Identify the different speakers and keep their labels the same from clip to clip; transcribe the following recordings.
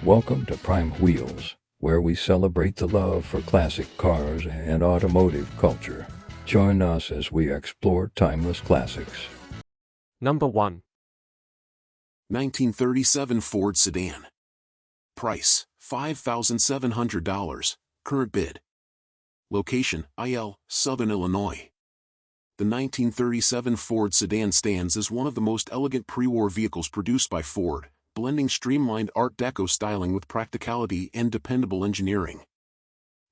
Speaker 1: Welcome to Prime Wheels, where we celebrate the love for classic cars and automotive culture. Join us as we explore timeless classics.
Speaker 2: Number 1.
Speaker 3: 1937 Ford Sedan. Price, $5,700. Current bid. Location, IL, Southern Illinois. The 1937 Ford Sedan stands as one of the most elegant pre-war vehicles produced by Ford, blending streamlined Art Deco styling with practicality and dependable engineering.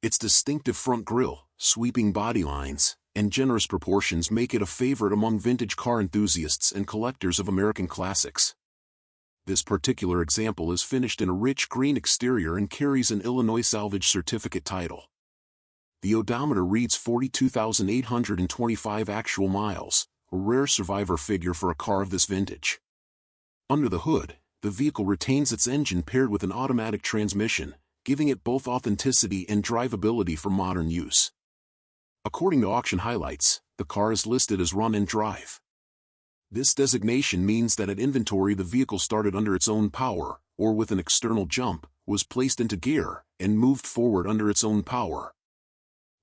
Speaker 3: Its distinctive front grille, sweeping body lines, and generous proportions make it a favorite among vintage car enthusiasts and collectors of American classics. This particular example is finished in a rich green exterior and carries an Illinois Salvage Certificate title. The odometer reads 42,825 actual miles, a rare survivor figure for a car of this vintage. Under the hood, the vehicle retains its engine paired with an automatic transmission, giving it both authenticity and drivability for modern use. According to auction highlights, the car is listed as run and drive. This designation means that at inventory the vehicle started under its own power, or with an external jump, was placed into gear, and moved forward under its own power.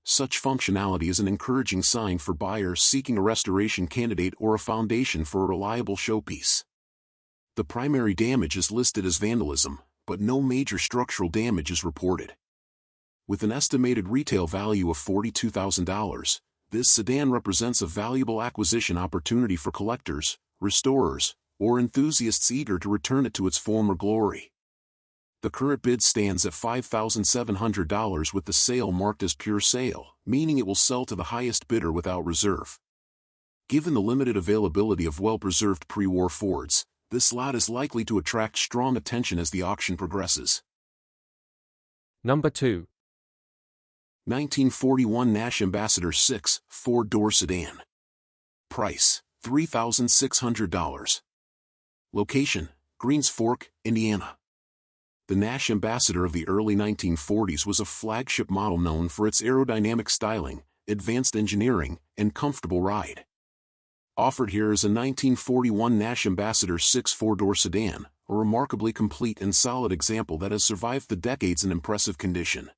Speaker 3: Such functionality is an encouraging sign for buyers seeking a restoration candidate or a foundation for a reliable showpiece. The primary damage is listed as vandalism, but no major structural damage is reported. With an estimated retail value of $42,000, this sedan represents a valuable acquisition opportunity for collectors, restorers, or enthusiasts eager to return it to its former glory. The current bid stands at $5,700 with the sale marked as pure sale, meaning it will sell to the highest bidder without reserve. Given the limited availability of well-preserved pre-war Fords, this lot is likely to attract strong attention as the auction progresses.
Speaker 2: Number 2.
Speaker 3: 1941 Nash Ambassador 6 4-door sedan. Price, $3,600. Location, Greens Fork, Indiana. The Nash Ambassador of the early 1940s was a flagship model known for its aerodynamic styling, advanced engineering, and comfortable ride. Offered here is a 1941 Nash Ambassador 6 4-door sedan, a remarkably complete and solid example that has survived the decades in impressive condition.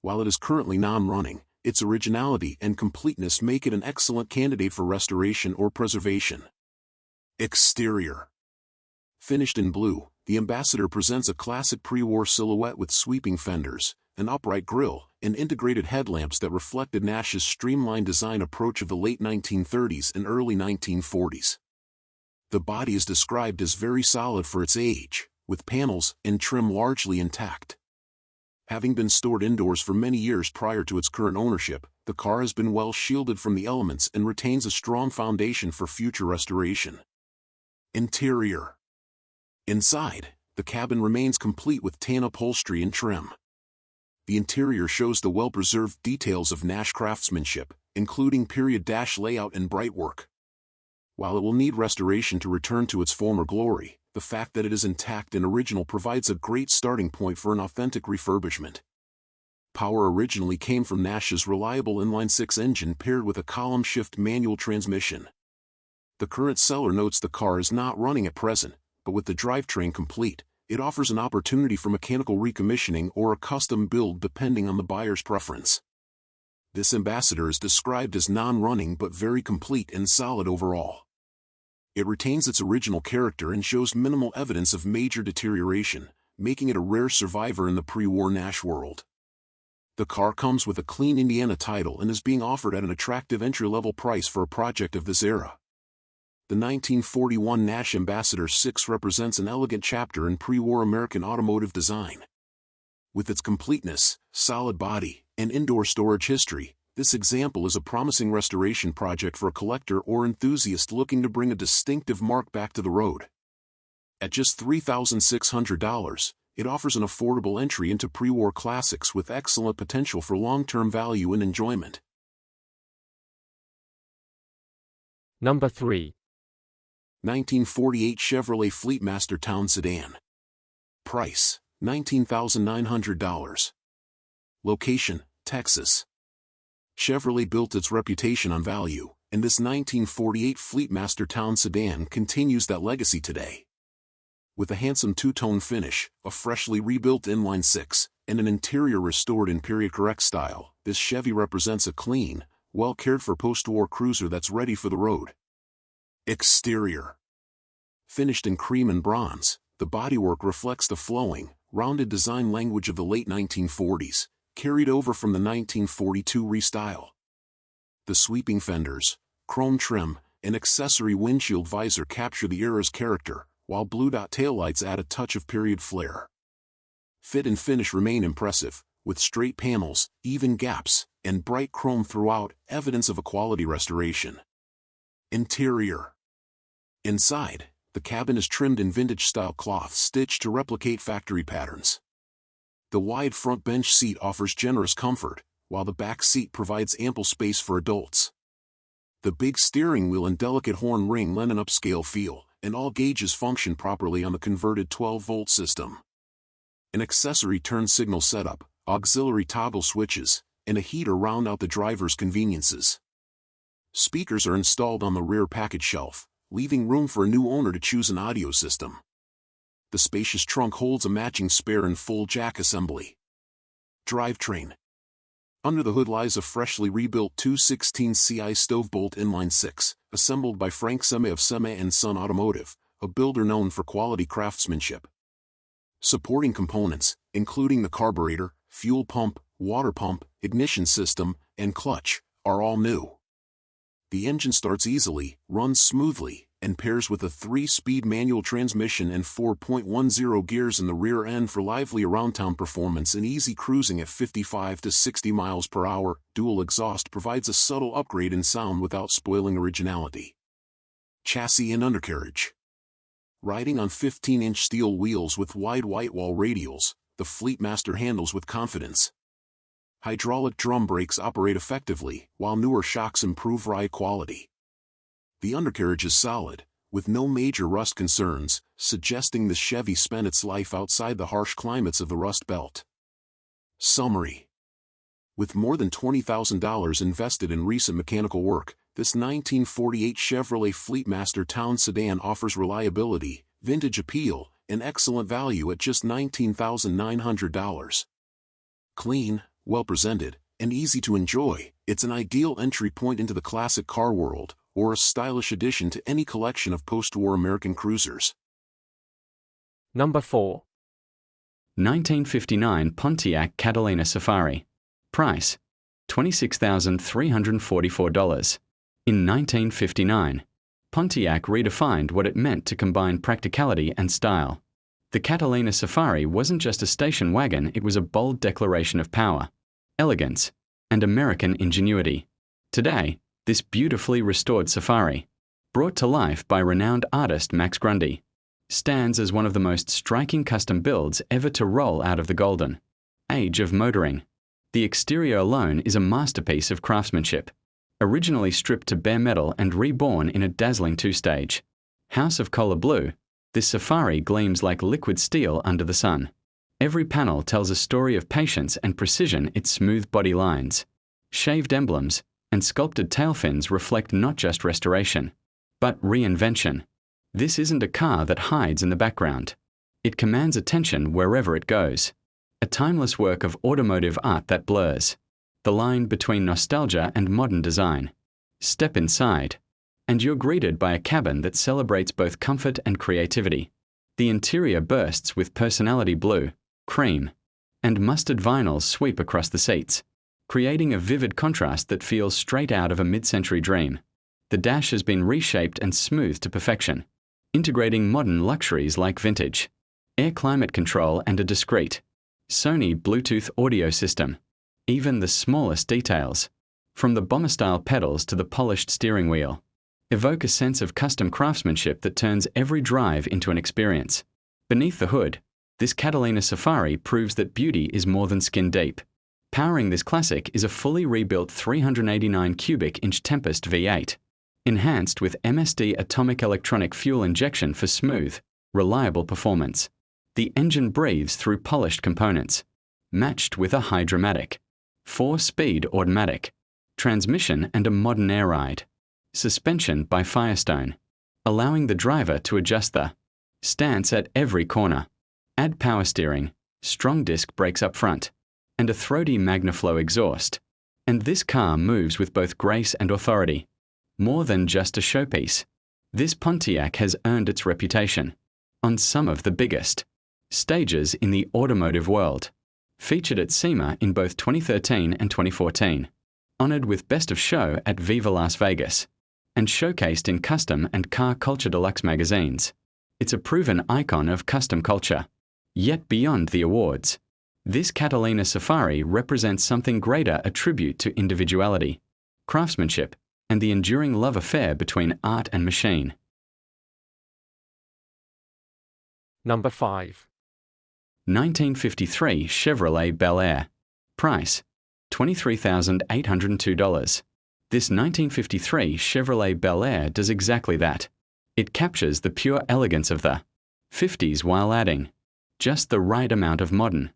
Speaker 3: While it is currently non-running, its originality and completeness make it an excellent candidate for restoration or preservation. Exterior. Finished in blue, the Ambassador presents a classic pre-war silhouette with sweeping fenders, an upright grille, and integrated headlamps that reflected Nash's streamlined design approach of the late 1930s and early 1940s. The body is described as very solid for its age, with panels and trim largely intact. Having been stored indoors for many years prior to its current ownership, the car has been well shielded from the elements and retains a strong foundation for future restoration. Interior. Inside, the cabin remains complete with tan upholstery and trim. The interior shows the well-preserved details of Nash craftsmanship, including period dash layout and brightwork. While it will need restoration to return to its former glory, the fact that it is intact and original provides a great starting point for an authentic refurbishment. Power originally came from Nash's reliable inline-six engine paired with a column-shift manual transmission. The current seller notes the car is not running at present, but with the drivetrain complete, it offers an opportunity for mechanical recommissioning or a custom build depending on the buyer's preference. This Ambassador is described as non-running but very complete and solid overall. It retains its original character and shows minimal evidence of major deterioration, making it a rare survivor in the pre-war Nash world. The car comes with a clean Indiana title and is being offered at an attractive entry-level price for a project of this era. The 1941 Nash Ambassador 6 represents an elegant chapter in pre-war American automotive design. With its completeness, solid body, and indoor storage history, this example is a promising restoration project for a collector or enthusiast looking to bring a distinctive mark back to the road. At just $3,600, it offers an affordable entry into pre-war classics with excellent potential for long-term value and enjoyment.
Speaker 2: Number 3.
Speaker 3: 1948 Chevrolet Fleetmaster Town Sedan. Price, $19,900. Location, Texas. Chevrolet built its reputation on value, and this 1948 Fleetmaster Town Sedan continues that legacy today. With a handsome two-tone finish, a freshly rebuilt inline-six, and an interior restored in period-correct style, this Chevy represents a clean, well-cared-for post-war cruiser that's ready for the road. Exterior. Finished in cream and bronze, the bodywork reflects the flowing, rounded design language of the late 1940s, carried over from the 1942 restyle. The sweeping fenders, chrome trim, and accessory windshield visor capture the era's character, while blue-dot taillights add a touch of period flair. Fit and finish remain impressive, with straight panels, even gaps, and bright chrome throughout, evidence of a quality restoration. Interior. Inside, the cabin is trimmed in vintage-style cloth stitched to replicate factory patterns. The wide front bench seat offers generous comfort, while the back seat provides ample space for adults. The big steering wheel and delicate horn ring lend an upscale feel, and all gauges function properly on the converted 12-volt system. An accessory turn signal setup, auxiliary toggle switches, and a heater round out the driver's conveniences. Speakers are installed on the rear package shelf, leaving room for a new owner to choose an audio system. The spacious trunk holds a matching spare and full jack assembly. Drivetrain. Under the hood lies a freshly rebuilt 216 CI Stovebolt inline-six, assembled by Frank Seme of Seme & Son Automotive, a builder known for quality craftsmanship. Supporting components, including the carburetor, fuel pump, water pump, ignition system, and clutch, are all new. The engine starts easily, runs smoothly, and pairs with a 3-speed manual transmission and 4.10 gears in the rear end for lively around-town performance and easy cruising at 55 to 60 miles per hour. Dual exhaust provides a subtle upgrade in sound without spoiling originality. Chassis and undercarriage. Riding on 15-inch steel wheels with wide whitewall radials, the Fleetmaster handles with confidence. Hydraulic drum brakes operate effectively, while newer shocks improve ride quality. The undercarriage is solid, with no major rust concerns, suggesting the Chevy spent its life outside the harsh climates of the Rust Belt. Summary. With more than $20,000 invested in recent mechanical work, this 1948 Chevrolet Fleetmaster Town sedan offers reliability, vintage appeal, and excellent value at just $19,900. Clean, well-presented, and easy to enjoy, it's an ideal entry point into the classic car world, or a stylish addition to any collection of post-war American cruisers.
Speaker 2: Number 4.
Speaker 4: 1959 Pontiac Catalina Safari. Price: $26,344. In 1959, Pontiac redefined what it meant to combine practicality and style. The Catalina Safari wasn't just a station wagon, it was a bold declaration of power, elegance, and American ingenuity. Today, this beautifully restored Safari, brought to life by renowned artist Max Grundy, stands as one of the most striking custom builds ever to roll out of the golden age of motoring. The exterior alone is a masterpiece of craftsmanship, originally stripped to bare metal and reborn in a dazzling two-stage house of color blue. This Safari gleams like liquid steel under the sun. Every panel tells a story of patience and precision. Its smooth body lines, shaved emblems, and sculpted tail fins reflect not just restoration, but reinvention. This isn't a car that hides in the background. It commands attention wherever it goes. A timeless work of automotive art that blurs the line between nostalgia and modern design. Step inside, and you're greeted by a cabin that celebrates both comfort and creativity. The interior bursts with personality. Blue, cream, and mustard vinyls sweep across the seats, creating a vivid contrast that feels straight out of a mid-century dream. The dash has been reshaped and smoothed to perfection, integrating modern luxuries like vintage air climate control and a discreet Sony Bluetooth audio system. Even the smallest details, from the bomber-style pedals to the polished steering wheel, evoke a sense of custom craftsmanship that turns every drive into an experience. Beneath the hood, this Catalina Safari proves that beauty is more than skin deep. Powering this classic is a fully rebuilt 389 cubic inch Tempest V8, enhanced with MSD atomic electronic fuel injection for smooth, reliable performance. The engine breathes through polished components, matched with a high-dramatic 4-speed automatic transmission and a modern air ride suspension by Firestone, allowing the driver to adjust the stance at every corner. Add power steering, strong disc brakes up front, and a throaty MagnaFlow exhaust. And this car moves with both grace and authority. More than just a showpiece. This Pontiac has earned its reputation on some of the biggest stages in the automotive world. Featured at SEMA in both 2013 and 2014. Honored with Best of Show at Viva Las Vegas. And showcased in Custom and Car Culture Deluxe magazines. It's a proven icon of custom culture. Yet beyond the awards, this Catalina Safari represents something greater, a tribute to individuality, craftsmanship, and the enduring love affair between art and machine.
Speaker 2: Number 5.
Speaker 4: 1953 Chevrolet Bel Air. Price, $23,802. This 1953 Chevrolet Bel Air does exactly that. It captures the pure elegance of the 50s while adding just the right amount of modern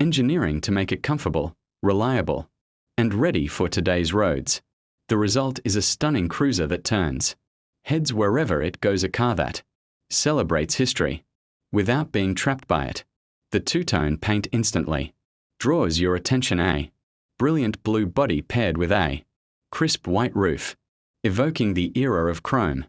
Speaker 4: engineering to make it comfortable, reliable, and ready for today's roads. The result is a stunning cruiser that turns heads wherever it goes, a car that celebrates history without being trapped by it. The two-tone paint instantly draws your attention. A brilliant blue body paired with a crisp white roof, evoking the era of chrome,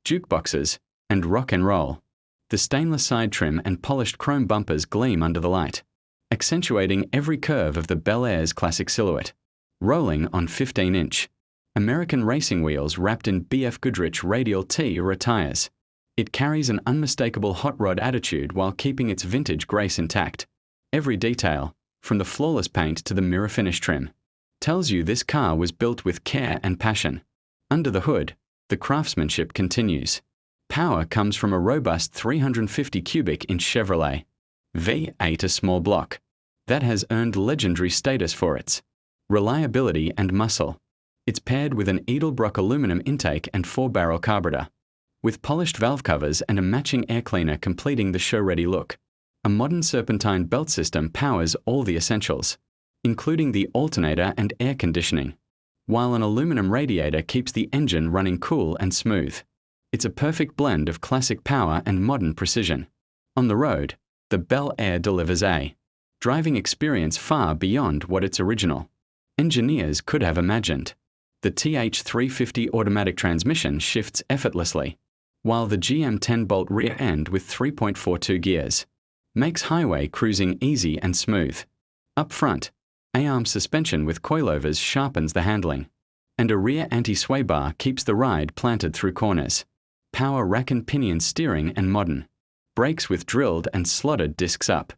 Speaker 4: jukeboxes, and rock and roll. The stainless side trim and polished chrome bumpers gleam under the light, accentuating every curve of the Bel Air's classic silhouette. Rolling on 15-inch American racing wheels wrapped in BF Goodrich radial T-Ra tires, it carries an unmistakable hot rod attitude while keeping its vintage grace intact. Every detail, from the flawless paint to the mirror finish trim, tells you this car was built with care and passion. Under the hood, the craftsmanship continues. Power comes from a robust 350 cubic inch Chevrolet V8, a small block that has earned legendary status for its reliability and muscle. It's paired with an Edelbrock aluminum intake and 4-barrel carburetor, with polished valve covers and a matching air cleaner completing the show-ready look. A modern serpentine belt system powers all the essentials, including the alternator and air conditioning, while an aluminum radiator keeps the engine running cool and smooth. It's a perfect blend of classic power and modern precision. On the road, the Bel Air delivers a driving experience far beyond what its original engineers could have imagined. The TH350 automatic transmission shifts effortlessly, while the GM 10-bolt rear end with 3.42 gears makes highway cruising easy and smooth. Up front, A-arm suspension with coilovers sharpens the handling, and a rear anti-sway bar keeps the ride planted through corners. Power rack and pinion steering and modern brakes with drilled and slotted discs up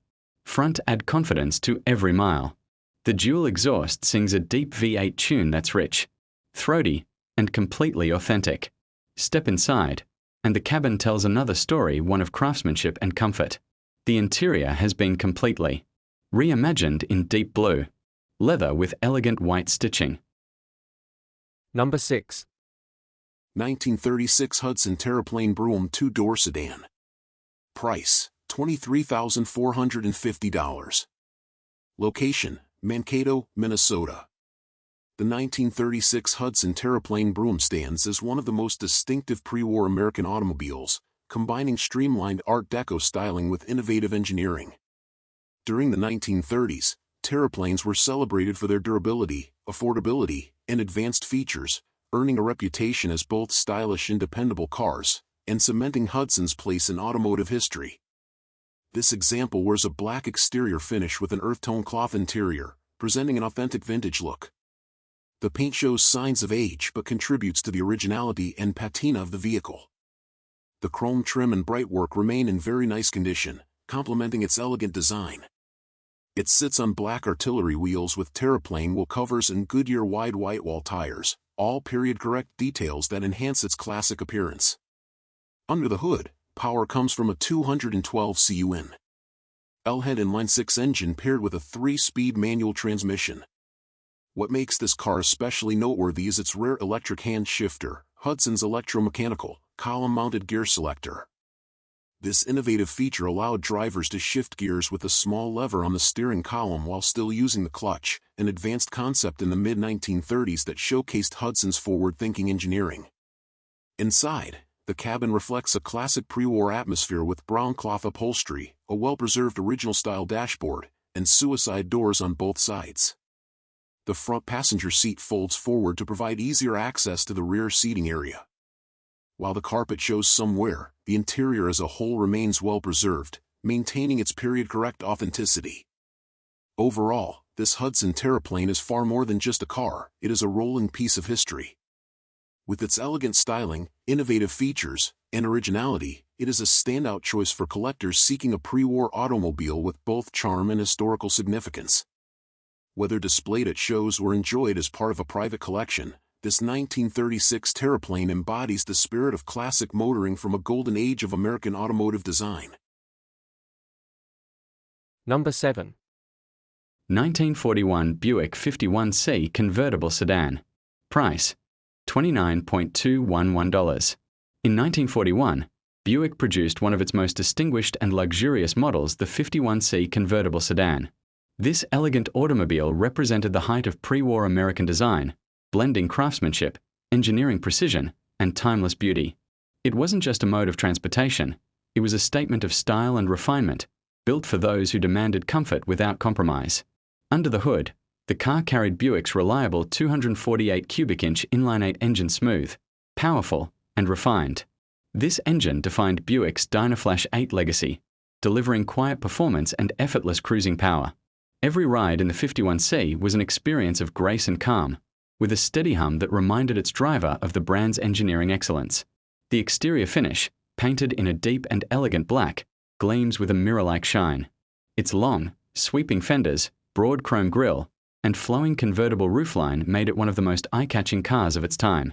Speaker 4: front add confidence to every mile. The dual exhaust sings a deep V8 tune that's rich, throaty, and completely authentic. Step inside, and the cabin tells another story, one of craftsmanship and comfort. The interior has been completely reimagined in deep blue leather with elegant white stitching.
Speaker 2: Number 6.
Speaker 3: 1936 Hudson Terraplane Brougham 2-door sedan. Price, $23,450. Location, Mankato, Minnesota. The 1936 Hudson Terraplane Brougham stands as one of the most distinctive pre-war American automobiles, combining streamlined Art Deco styling with innovative engineering. During the 1930s, Terraplanes were celebrated for their durability, affordability, and advanced features, earning a reputation as both stylish and dependable cars, and cementing Hudson's place in automotive history. This example wears a black exterior finish with an earth-tone cloth interior, presenting an authentic vintage look. The paint shows signs of age but contributes to the originality and patina of the vehicle. The chrome trim and brightwork remain in very nice condition, complementing its elegant design. It sits on black artillery wheels with Terraplane wheel covers and Goodyear wide whitewall tires, all period-correct details that enhance its classic appearance. Under the hood, power comes from a 212 CUN L-head inline-6 engine paired with a 3-speed manual transmission. What makes this car especially noteworthy is its rare electric hand shifter, Hudson's electromechanical, column-mounted gear selector. This innovative feature allowed drivers to shift gears with a small lever on the steering column while still using the clutch, an advanced concept in the mid-1930s that showcased Hudson's forward-thinking engineering. Inside, The cabin reflects a classic pre-war atmosphere with brown cloth upholstery, a well-preserved original-style dashboard, and suicide doors on both sides. The front passenger seat folds forward to provide easier access to the rear seating area. While the carpet shows some wear, the interior as a whole remains well-preserved, maintaining its period-correct authenticity. Overall, this Hudson Terraplane is far more than just a car, it is a rolling piece of history. With its elegant styling, innovative features, and originality, it is a standout choice for collectors seeking a pre-war automobile with both charm and historical significance. Whether displayed at shows or enjoyed as part of a private collection, this 1936 Terraplane embodies the spirit of classic motoring from a golden age of American automotive design.
Speaker 2: Number 7.
Speaker 4: 1941 Buick 51C convertible sedan. Price $29.211. In 1941, Buick produced one of its most distinguished and luxurious models, the 51C convertible sedan. This elegant automobile represented the height of pre-war American design, blending craftsmanship, engineering precision, and timeless beauty. It wasn't just a mode of transportation, it was a statement of style and refinement, built for those who demanded comfort without compromise. Under the hood, the car carried Buick's reliable 248 cubic-inch inline-8 engine, smooth, powerful, and refined. This engine defined Buick's Dynaflash 8 legacy, delivering quiet performance and effortless cruising power. Every ride in the 51C was an experience of grace and calm, with a steady hum that reminded its driver of the brand's engineering excellence. The exterior finish, painted in a deep and elegant black, gleams with a mirror-like shine. Its long, sweeping fenders, broad chrome grille, and flowing convertible roofline made it one of the most eye-catching cars of its time.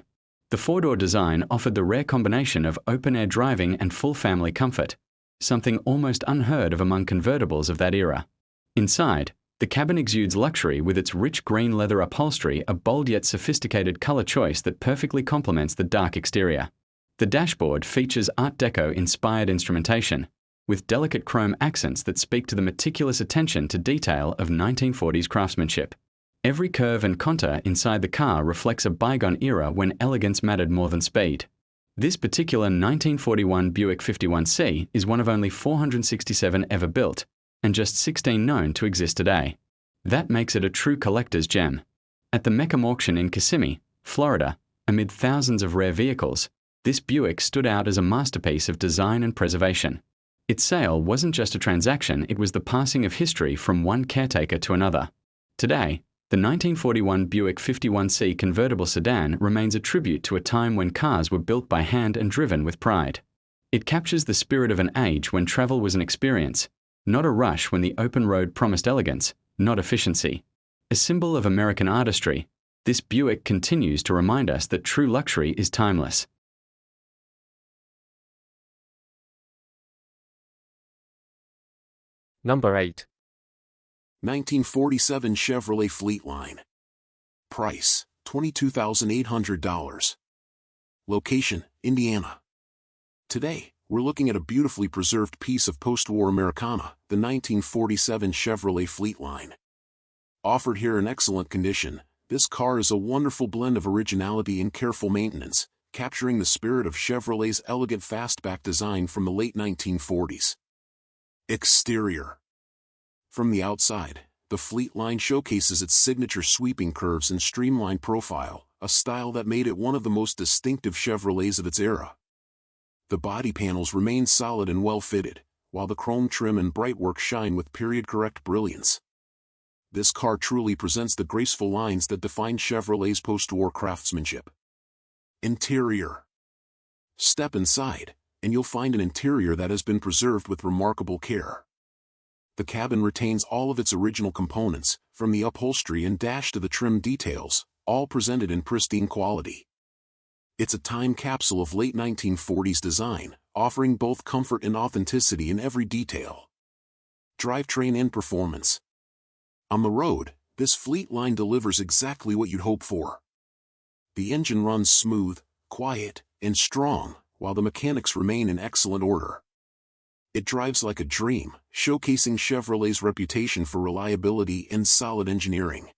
Speaker 4: The four-door design offered the rare combination of open-air driving and full family comfort, something almost unheard of among convertibles of that era. Inside, the cabin exudes luxury with its rich green leather upholstery, a bold yet sophisticated color choice that perfectly complements the dark exterior. The dashboard features Art Deco-inspired instrumentation, with delicate chrome accents that speak to the meticulous attention to detail of 1940s craftsmanship. Every curve and contour inside the car reflects a bygone era when elegance mattered more than speed. This particular 1941 Buick 51C is one of only 467 ever built, and just 16 known to exist today. That makes it a true collector's gem. At the Meckham auction in Kissimmee, Florida, amid thousands of rare vehicles, this Buick stood out as a masterpiece of design and preservation. Its sale wasn't just a transaction, it was the passing of history from one caretaker to another. Today, the 1941 Buick 51C convertible sedan remains a tribute to a time when cars were built by hand and driven with pride. It captures the spirit of an age when travel was an experience, not a rush when the open road promised elegance, not efficiency. A symbol of American artistry, this Buick continues to remind us that true luxury is timeless.
Speaker 2: Number 8.
Speaker 3: 1947 Chevrolet Fleetline. Price, $22,800. Location, Indiana. Today, we're looking at a beautifully preserved piece of post-war Americana, the 1947 Chevrolet Fleetline. Offered here in excellent condition, this car is a wonderful blend of originality and careful maintenance, capturing the spirit of Chevrolet's elegant fastback design from the late 1940s. Exterior. From the outside, the Fleetline showcases its signature sweeping curves and streamlined profile, a style that made it one of the most distinctive Chevrolets of its era. The body panels remain solid and well-fitted, while the chrome trim and brightwork shine with period-correct brilliance. This car truly presents the graceful lines that define Chevrolet's post-war craftsmanship. Interior. Step inside, and you'll find an interior that has been preserved with remarkable care. The cabin retains all of its original components, from the upholstery and dash to the trim details, all presented in pristine quality. It's a time capsule of late 1940s design, offering both comfort and authenticity in every detail. Drivetrain and performance. On the road, this Fleetline delivers exactly what you'd hope for. The engine runs smooth, quiet, and strong, while the mechanics remain in excellent order. It drives like a dream, showcasing Chevrolet's reputation for reliability and solid engineering.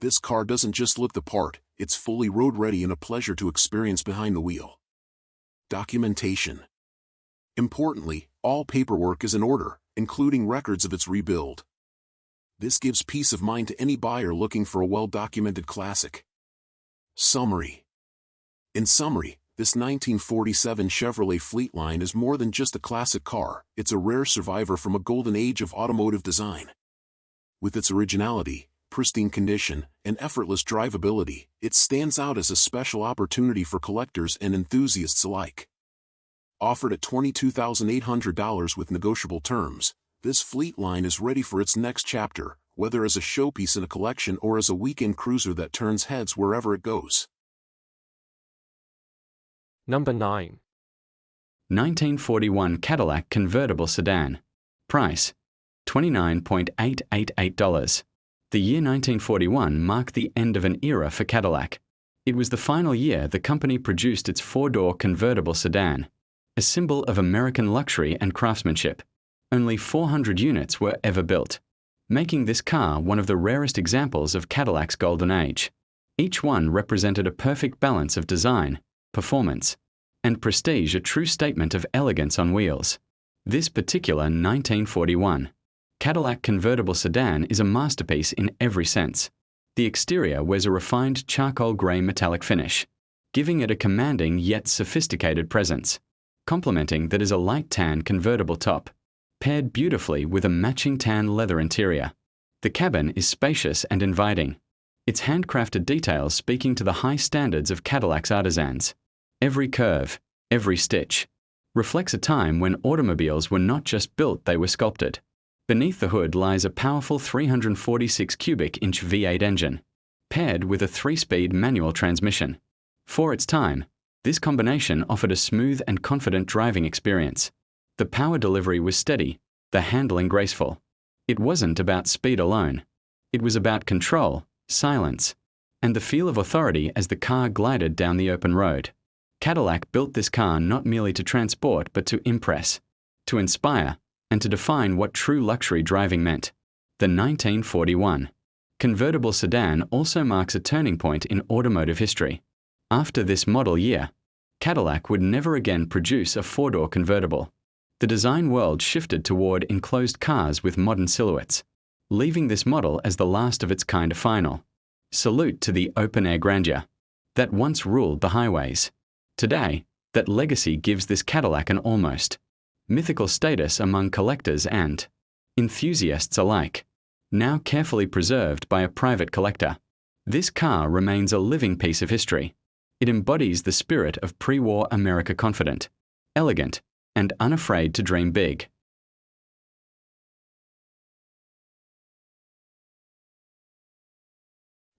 Speaker 3: This car doesn't just look the part, it's fully road-ready and a pleasure to experience behind the wheel. Documentation. Importantly, all paperwork is in order, including records of its rebuild. This gives peace of mind to any buyer looking for a well-documented classic. Summary. In summary, this 1947 Chevrolet Fleetline is more than just a classic car, it's a rare survivor from a golden age of automotive design. With its originality, pristine condition, and effortless drivability, it stands out as a special opportunity for collectors and enthusiasts alike. Offered at $22,800 with negotiable terms, this Fleetline is ready for its next chapter, whether as a showpiece in a collection or as a weekend cruiser that turns heads wherever it goes.
Speaker 2: Number 9.
Speaker 4: 1941 Cadillac convertible sedan. Price: $29,888. The year 1941 marked the end of an era for Cadillac. It was the final year the company produced its four-door convertible sedan, a symbol of American luxury and craftsmanship. Only 400 units were ever built, making this car one of the rarest examples of Cadillac's golden age. Each one represented a perfect balance of design, performance, and prestige, a true statement of elegance on wheels. This particular 1941 Cadillac convertible sedan is a masterpiece in every sense. The exterior wears a refined charcoal grey metallic finish, giving it a commanding yet sophisticated presence. Complementing that is a light tan convertible top, paired beautifully with a matching tan leather interior. The cabin is spacious and inviting, its handcrafted details speaking to the high standards of Cadillac's artisans. Every curve, every stitch, reflects a time when automobiles were not just built, they were sculpted. Beneath the hood lies a powerful 346 cubic inch V8 engine, paired with a 3-speed manual transmission. For its time, this combination offered a smooth and confident driving experience. The power delivery was steady, the handling graceful. It wasn't about speed alone. It was about control, silence, and the feel of authority as the car glided down the open road. Cadillac built this car not merely to transport but to impress, to inspire, and to define what true luxury driving meant. The 1941 convertible sedan also marks a turning point in automotive history. After this model year, Cadillac would never again produce a four-door convertible. The design world shifted toward enclosed cars with modern silhouettes, leaving this model as the last of its kind final. Salute to the open-air grandeur that once ruled the highways. Today, that legacy gives this Cadillac an almost mythical status among collectors and enthusiasts alike. Now carefully preserved by a private collector, this car remains a living piece of history. It embodies the spirit of pre-war America, confident, elegant, and unafraid to dream big.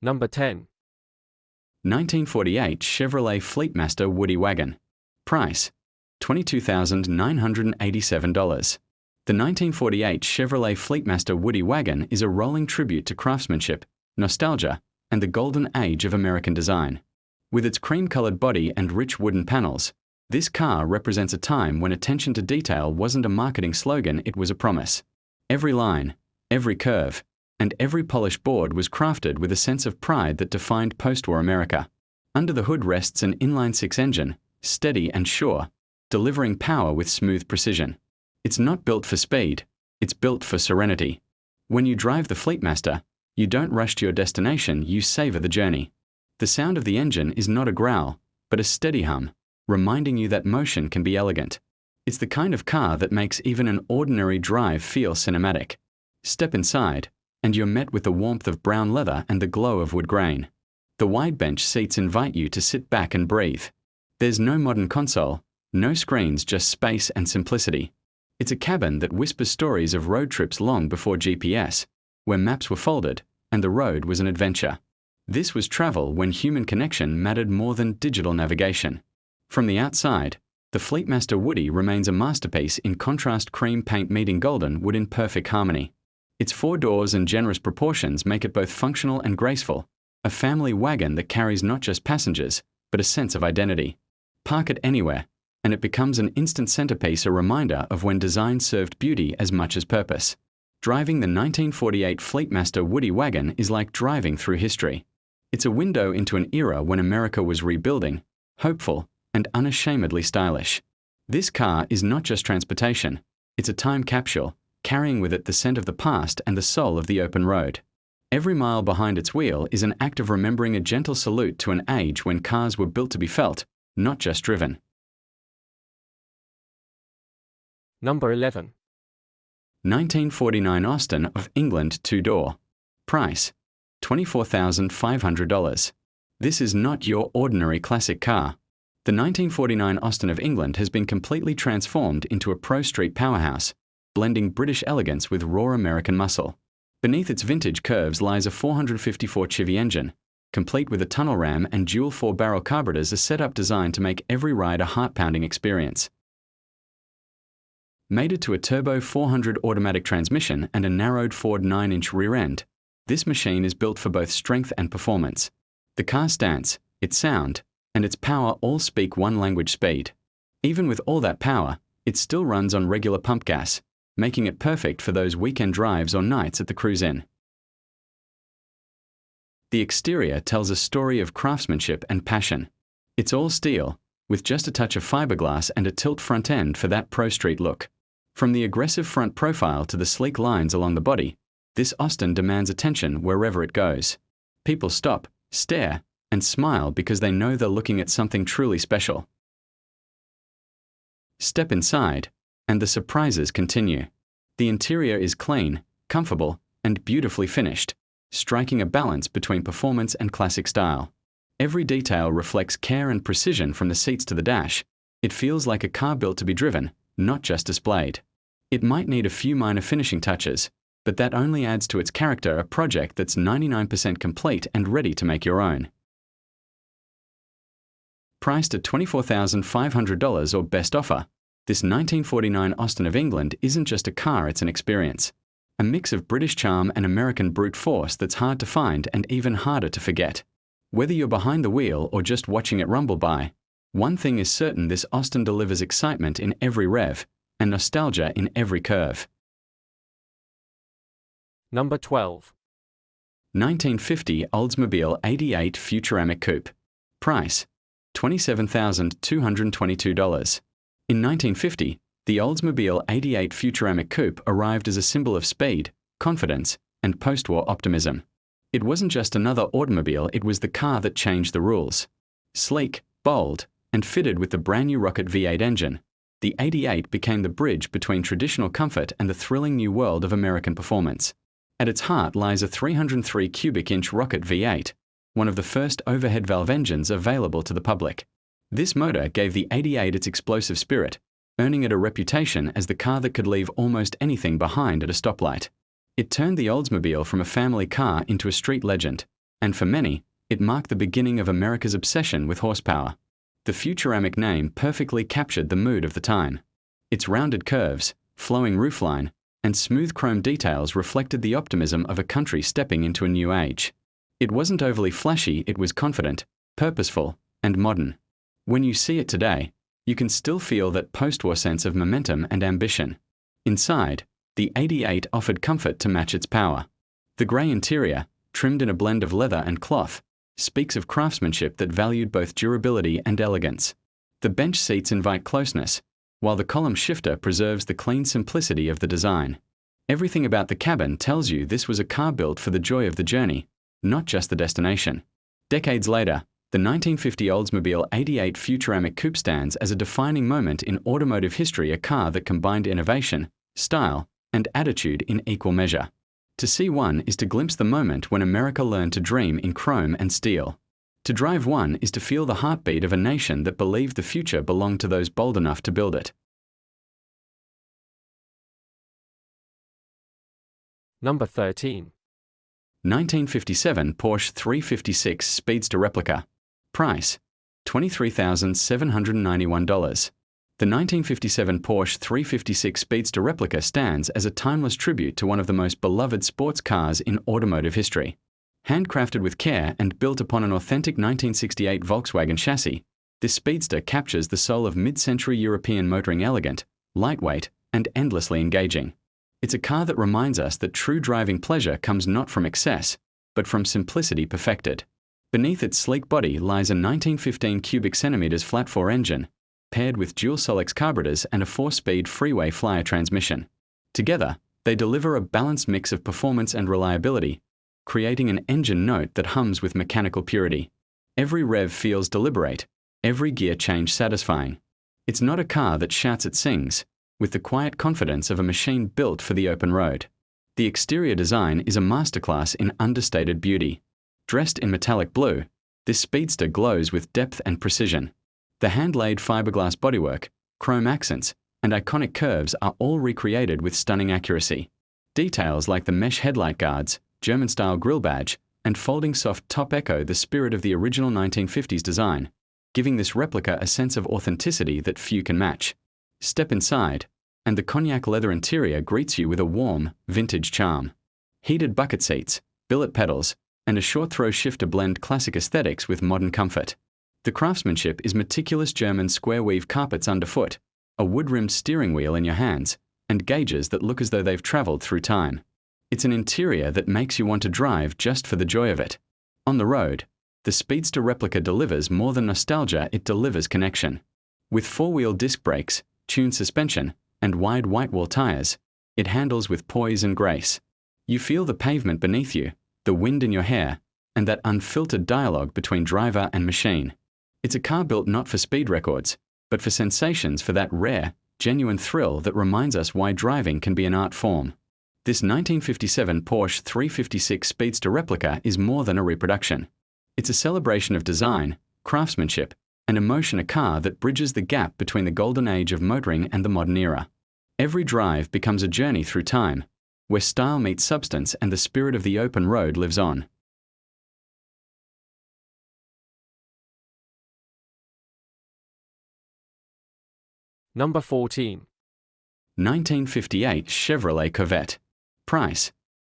Speaker 2: Number 10.
Speaker 4: 1948 Chevrolet Fleetmaster Woody Wagon. Price: $22,987. The 1948 Chevrolet Fleetmaster Woody Wagon is a rolling tribute to craftsmanship, nostalgia, and the golden age of American design. With its cream-colored body and rich wooden panels, this car represents a time when attention to detail wasn't a marketing slogan, it was a promise. Every line, every curve, and every polished board was crafted with a sense of pride that defined post-war America. Under the hood rests an inline-six engine, steady and sure, delivering power with smooth precision. It's not built for speed, it's built for serenity. When you drive the Fleetmaster, you don't rush to your destination, you savor the journey. The sound of the engine is not a growl, but a steady hum, reminding you that motion can be elegant. It's the kind of car that makes even an ordinary drive feel cinematic. Step inside, and you're met with the warmth of brown leather and the glow of wood grain. The wide bench seats invite you to sit back and breathe. There's no modern console, no screens, just space and simplicity. It's a cabin that whispers stories of road trips long before GPS, where maps were folded and the road was an adventure. This was travel when human connection mattered more than digital navigation. From the outside, the Fleetmaster Woody remains a masterpiece in contrast, cream paint meeting golden wood in perfect harmony. Its four doors and generous proportions make it both functional and graceful, a family wagon that carries not just passengers, but a sense of identity. Park it anywhere, and it becomes an instant centerpiece, a reminder of when design served beauty as much as purpose. Driving the 1948 Fleetmaster Woody wagon is like driving through history. It's a window into an era when America was rebuilding, hopeful, and unashamedly stylish. This car is not just transportation, it's a time capsule, carrying with it the scent of the past and the soul of the open road. Every mile behind its wheel is an act of remembering a gentle salute to an age when cars were built to be felt, not just driven.
Speaker 2: Number 11.
Speaker 4: 1949 Austin of England two-door. Price, $24,500. This is not your ordinary classic car. The 1949 Austin of England has been completely transformed into a pro-street powerhouse, blending British elegance with raw American muscle. Beneath its vintage curves lies a 454 Chevy engine, complete with a tunnel ram and dual 4-barrel carburetors, a setup designed to make every ride a heart-pounding experience. Mated to a turbo 400 automatic transmission and a narrowed Ford 9-inch rear end, this machine is built for both strength and performance. The car's stance, its sound, and its power all speak one language: speed. Even with all that power, it still runs on regular pump gas, making it perfect for those weekend drives or nights at the cruise-in. The exterior tells a story of craftsmanship and passion. It's all steel, with just a touch of fiberglass and a tilt front end for that pro-street look. From the aggressive front profile to the sleek lines along the body, this Austin demands attention wherever it goes. People stop, stare, and smile because they know they're looking at something truly special. Step inside, and the surprises continue. The interior is clean, comfortable, and beautifully finished, striking a balance between performance and classic style. Every detail reflects care and precision from the seats to the dash. It feels like a car built to be driven, not just displayed. It might need a few minor finishing touches, but that only adds to its character, a project that's 99% complete and ready to make your own. Priced at $24,500 or best offer, this 1949 Austin of England isn't just a car, it's an experience. A mix of British charm and American brute force that's hard to find and even harder to forget. Whether you're behind the wheel or just watching it rumble by, one thing is certain: this Austin delivers excitement in every rev and nostalgia in every curve.
Speaker 2: Number 12.
Speaker 4: 1950 Oldsmobile 88 Futuramic Coupe. Price, $27,222. In 1950, the Oldsmobile 88 Futuramic Coupe arrived as a symbol of speed, confidence, and post-war optimism. It wasn't just another automobile, it was the car that changed the rules. Sleek, bold, and fitted with the brand new rocket V8 engine, the 88 became the bridge between traditional comfort and the thrilling new world of American performance. At its heart lies a 303 cubic inch rocket V8, one of the first overhead valve engines available to the public. This motor gave the 88 its explosive spirit, earning it a reputation as the car that could leave almost anything behind at a stoplight. It turned the Oldsmobile from a family car into a street legend, and for many, it marked the beginning of America's obsession with horsepower. The Futuramic name perfectly captured the mood of the time. Its rounded curves, flowing roofline, and smooth chrome details reflected the optimism of a country stepping into a new age. It wasn't overly flashy, it was confident, purposeful, and modern. When you see it today, you can still feel that post-war sense of momentum and ambition. Inside, the 88 offered comfort to match its power. The grey interior, trimmed in a blend of leather and cloth, speaks of craftsmanship that valued both durability and elegance. The bench seats invite closeness, while the column shifter preserves the clean simplicity of the design. Everything about the cabin tells you this was a car built for the joy of the journey, not just the destination. Decades later, the 1950 Oldsmobile 88 Futuramic Coupe stands as a defining moment in automotive history, a car that combined innovation, style, and attitude in equal measure. To see one is to glimpse the moment when America learned to dream in chrome and steel. To drive one is to feel the heartbeat of a nation that believed the future belonged to those bold enough to build it.
Speaker 2: Number 13.
Speaker 4: 1957 Porsche 356 Speedster Replica. Price, $23,791. The 1957 Porsche 356 Speedster Replica stands as a timeless tribute to one of the most beloved sports cars in automotive history. Handcrafted with care and built upon an authentic 1968 Volkswagen chassis, this Speedster captures the soul of mid-century European motoring: elegant, lightweight, and endlessly engaging. It's a car that reminds us that true driving pleasure comes not from excess, but from simplicity perfected. Beneath its sleek body lies a 1915 cubic centimeters flat-4 engine, paired with dual Solex carburetors and a 4-speed freeway flyer transmission. Together, they deliver a balanced mix of performance and reliability, creating an engine note that hums with mechanical purity. Every rev feels deliberate, every gear change satisfying. It's not a car that shouts it sings, with the quiet confidence of a machine built for the open road. The exterior design is a masterclass in understated beauty. Dressed in metallic blue, this speedster glows with depth and precision. The hand-laid fiberglass bodywork, chrome accents, and iconic curves are all recreated with stunning accuracy. Details like the mesh headlight guards, German-style grille badge, and folding soft top echo the spirit of the original 1950s design, giving this replica a sense of authenticity that few can match. Step inside, and the cognac leather interior greets you with a warm, vintage charm. Heated bucket seats, billet pedals, and a short-throw shifter blend classic aesthetics with modern comfort. The craftsmanship is meticulous German square-weave carpets underfoot, a wood-rimmed steering wheel in your hands, and gauges that look as though they've traveled through time. It's an interior that makes you want to drive just for the joy of it. On the road, the Speedster replica delivers more than nostalgia, it delivers connection. With four-wheel disc brakes, tuned suspension, and wide white-wall tires, it handles with poise and grace. You feel the pavement beneath you, the wind in your hair, and that unfiltered dialogue between driver and machine. It's a car built not for speed records, but for sensations, for that rare, genuine thrill that reminds us why driving can be an art form. This 1957 Porsche 356 Speedster replica is more than a reproduction. It's a celebration of design, craftsmanship, and emotion, a car that bridges the gap between the golden age of motoring and the modern era. Every drive becomes a journey through time, where style meets substance and the spirit of the open road lives on.
Speaker 2: Number 14.
Speaker 4: 1958 Chevrolet Corvette. Price: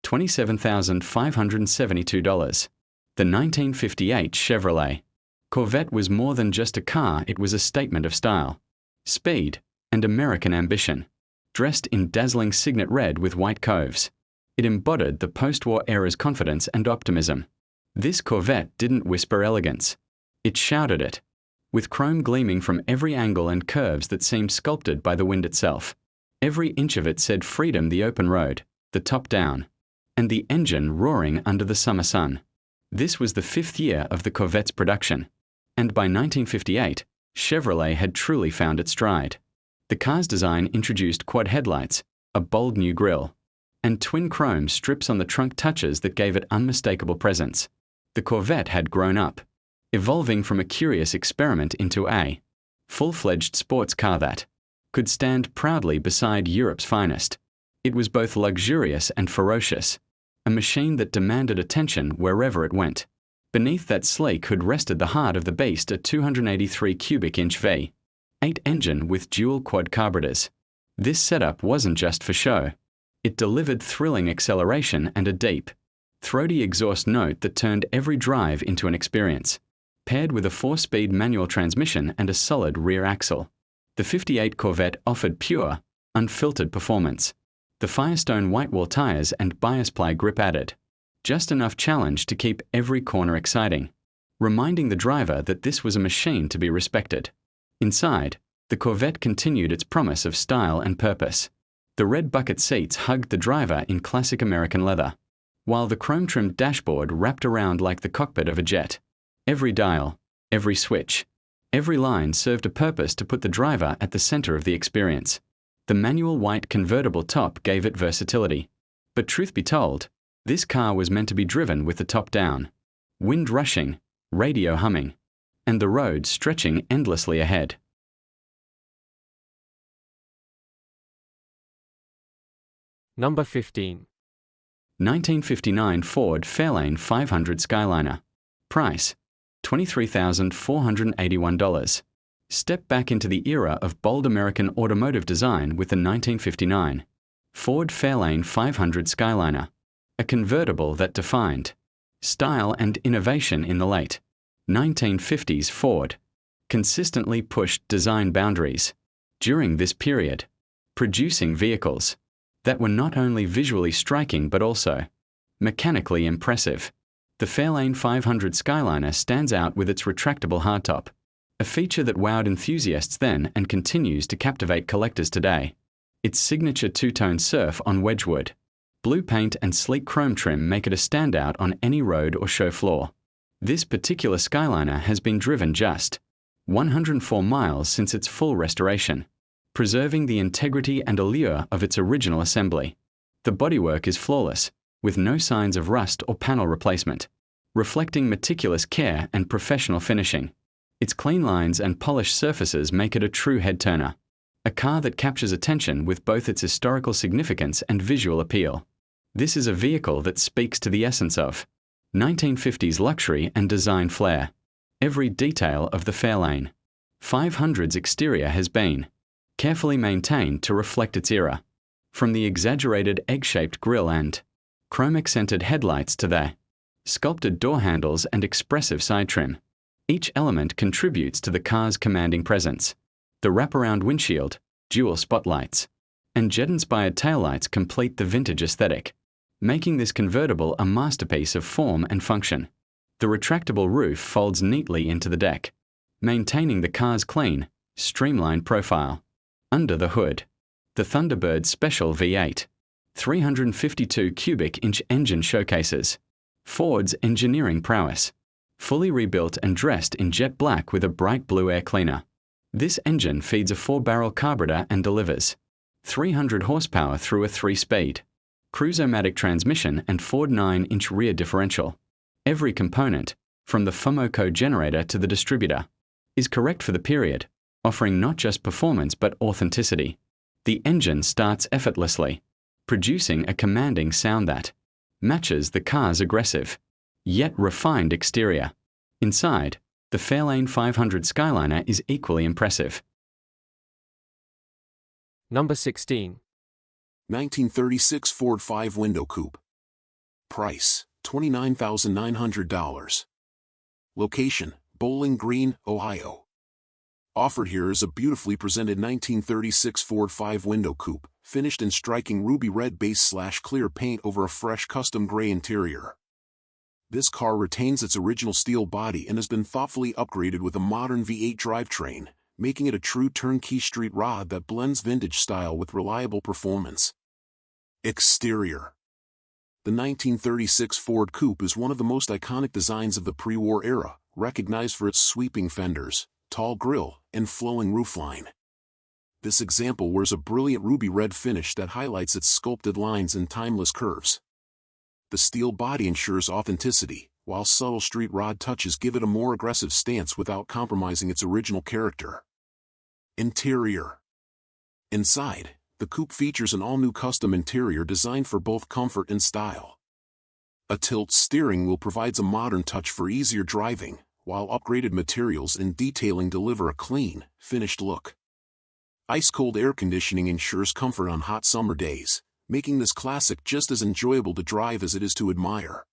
Speaker 4: $27,572. The 1958 Chevrolet Corvette was more than just a car, it was a statement of style, speed, and American ambition. Dressed in dazzling signet red with white coves, it embodied the post-war era's confidence and optimism. This Corvette didn't whisper elegance. It shouted it, with chrome gleaming from every angle and curves that seemed sculpted by the wind itself. Every inch of it said freedom, the open road, the top down, and the engine roaring under the summer sun. This was the 5th year of the Corvette's production, and by 1958, Chevrolet had truly found its stride. The car's design introduced quad headlights, a bold new grille, and twin chrome strips on the trunk, touches that gave it unmistakable presence. The Corvette had grown up, evolving from a curious experiment into a full-fledged sports car that could stand proudly beside Europe's finest. It was both luxurious and ferocious, a machine that demanded attention wherever it went. Beneath that sleek hood rested the heart of the beast, a 283 cubic inch V8 engine with dual quad carburetors. This setup wasn't just for show. It delivered thrilling acceleration and a deep, throaty exhaust note that turned every drive into an experience. Paired with a 4-speed manual transmission and a solid rear axle, the 58 Corvette offered pure, unfiltered performance. The Firestone whitewall tires and bias ply grip added just enough challenge to keep every corner exciting, reminding the driver that this was a machine to be respected. Inside, the Corvette continued its promise of style and purpose. The red bucket seats hugged the driver in classic American leather, while the chrome-trimmed dashboard wrapped around like the cockpit of a jet. Every dial, every switch, every line served a purpose to put the driver at the center of the experience. The manual white convertible top gave it versatility. But truth be told, this car was meant to be driven with the top down, wind rushing, radio humming, and the road stretching endlessly ahead.
Speaker 2: Number 15.
Speaker 4: 1959 Ford Fairlane 500 Skyliner. Price: $23,481. Step back into the era of bold American automotive design with the 1959 Ford Fairlane 500 Skyliner, a convertible that defined style and innovation in the late 1950s. Ford consistently pushed design boundaries during this period, producing vehicles that were not only visually striking but also mechanically impressive. The Fairlane 500 Skyliner stands out with its retractable hardtop, a feature that wowed enthusiasts then and continues to captivate collectors today. Its signature two-tone surf on Wedgwood, blue paint and sleek chrome trim make it a standout on any road or show floor. This particular Skyliner has been driven just 104 miles since its full restoration, preserving the integrity and allure of its original assembly. The bodywork is flawless, with no signs of rust or panel replacement, reflecting meticulous care and professional finishing. Its clean lines and polished surfaces make it a true head-turner, a car that captures attention with both its historical significance and visual appeal. This is a vehicle that speaks to the essence of 1950s luxury and design flair. Every detail of the Fairlane 500's exterior has been carefully maintained to reflect its era, from the exaggerated egg-shaped grille and chrome-accented headlights to the sculpted door handles and expressive side trim. Each element contributes to the car's commanding presence. The wraparound windshield, dual spotlights, and jet-inspired taillights complete the vintage aesthetic, making this convertible a masterpiece of form and function. The retractable roof folds neatly into the deck, maintaining the car's clean, streamlined profile. Under the hood, the Thunderbird Special V8, 352 cubic inch engine showcases Ford's engineering prowess, fully rebuilt and dressed in jet black with a bright blue air cleaner. This engine feeds a 4-barrel carburetor and delivers 300 horsepower through a 3-speed Cruise-O-Matic transmission and Ford 9-inch rear differential. Every component, from the FOMOCO generator to the distributor, is correct for the period, offering not just performance but authenticity. The engine starts effortlessly, producing a commanding sound that matches the car's aggressive, yet refined exterior. Inside, the Fairlane 500 Skyliner is equally impressive.
Speaker 2: Number 16.
Speaker 3: 1936 Ford 5-window coupe. Price, $29,900. Location, Bowling Green, Ohio. Offered here is a beautifully presented 1936 Ford 5-window coupe, finished in striking ruby red base/clear paint over a fresh custom gray interior. This car retains its original steel body and has been thoughtfully upgraded with a modern V8 drivetrain, making it a true turnkey street rod that blends vintage style with reliable performance. Exterior. The 1936 Ford Coupe is one of the most iconic designs of the pre-war era, recognized for its sweeping fenders, tall grille, and flowing roofline. This example wears a brilliant ruby red finish that highlights its sculpted lines and timeless curves. The steel body ensures authenticity, while subtle street rod touches give it a more aggressive stance without compromising its original character. Interior. Inside, the coupe features an all-new custom interior designed for both comfort and style. A tilt steering wheel provides a modern touch for easier driving, while upgraded materials and detailing deliver a clean, finished look. Ice-cold air conditioning ensures comfort on hot summer days, making this classic just as enjoyable to drive as it is to admire.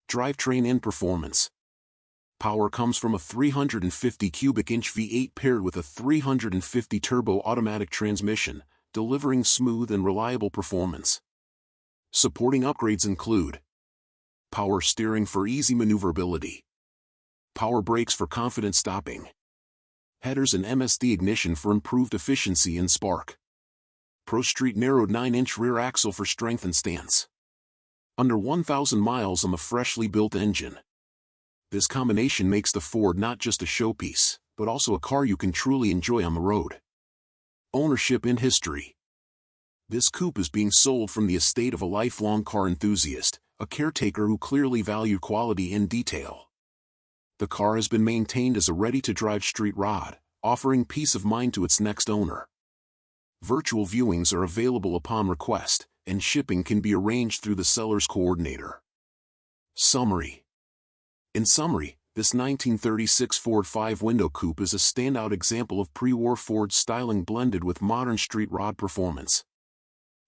Speaker 3: Drivetrain and performance. Power comes from a 350 cubic inch V8 paired with a 350 turbo automatic transmission, delivering smooth and reliable performance. Supporting upgrades include power steering for easy maneuverability, power brakes for confident stopping, headers and MSD ignition for improved efficiency and spark, Pro Street narrowed 9-inch rear axle for strength and stance. Under 1,000 miles on the freshly built engine. This combination makes the Ford not just a showpiece, but also a car you can truly enjoy on the road. Ownership and history. This coupe is being sold from the estate of a lifelong car enthusiast, a caretaker who clearly valued quality and detail. The car has been maintained as a ready-to-drive street rod, offering peace of mind to its next owner. Virtual viewings are available upon request, and shipping can be arranged through the seller's coordinator. Summary. In summary, this 1936 Ford 5-window coupe is a standout example of pre-war Ford styling blended with modern street rod performance.